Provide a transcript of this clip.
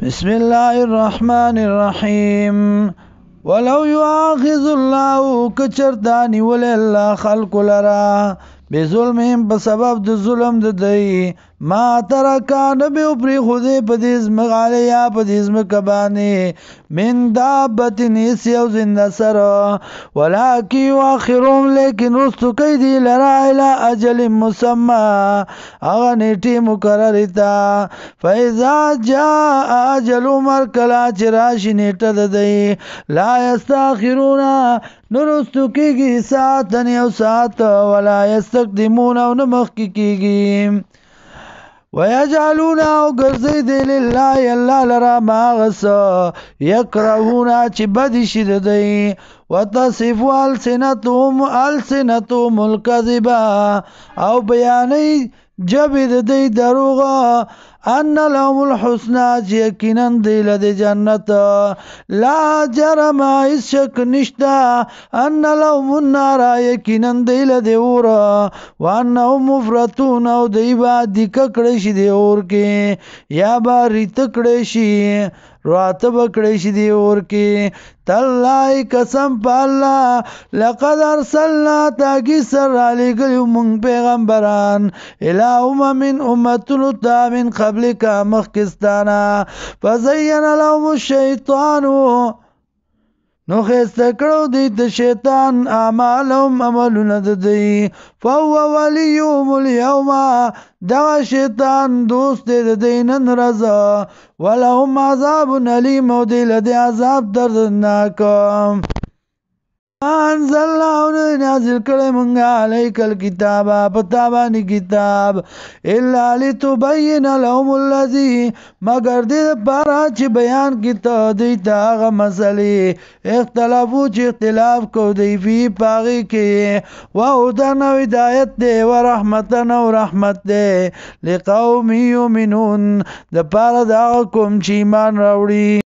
بسم الله الرحمن الرحيم ولو يؤاخذ الله كچرداني ولي الله خلق لرا بظلمهم بسبب د ظلم د دی ما ترکا نبی پری خودی پدیز مغالیا پدیز مکبانی من دابتن اسیو زنده سر ولیکی واخرون لیکن رستو کئی دی لرا الى اجل مسمى اغا نیٹی مقررتا فیضا جاء اجل مرکلا چراشی نیٹا دی لا یستاخرونا نرستو کیگی ساعتن یو ساعت ولا یستقدمون او نمخ کیگی ويجعلون او گرزی دی لله اللہ لرا ماغس یکرهونا چی بدی شد دی وتصف السنتهم الكذبا او بیانی جبد دی دروغا ان لهم الحسنى یقینا دی لدی جنت لا جرم اس شک نشتا ان لهم النار یقینا دی لدی اور وانهم مفرطون او دی با دی ککڑشی دی اور کی یا با ریت کڑشی راتب کڑشی دی اور کی تاللہ قسم پا اللہ لقد ارسلنا تاکی سر علی گلیو منگ پیغمبران الہ امم امتنو تا من قبل کا مخکستانا فزین لهم الشیطانو نو خیستکڑو دیت شیطان اعمالهم عملون دی فهو ولیهم اليوم دغا شیطان دوست دینن رضا ولهم عذاب علیم و دیل دی عذاب دردناکم انزلنا نازل کرے منگا علیک الكتابا پتابانی کتاب الا لتبین لهم الذی مگر دید پارا چی بیان کتا دیتا آغا مسئلی اختلافو چی اختلاف کو دی فی پاغی کی وہدن و ہدایت دے ورحمتن و رحمت دے لقوم یومنون دا پارا دا آغا کم چی ایمان راوڑی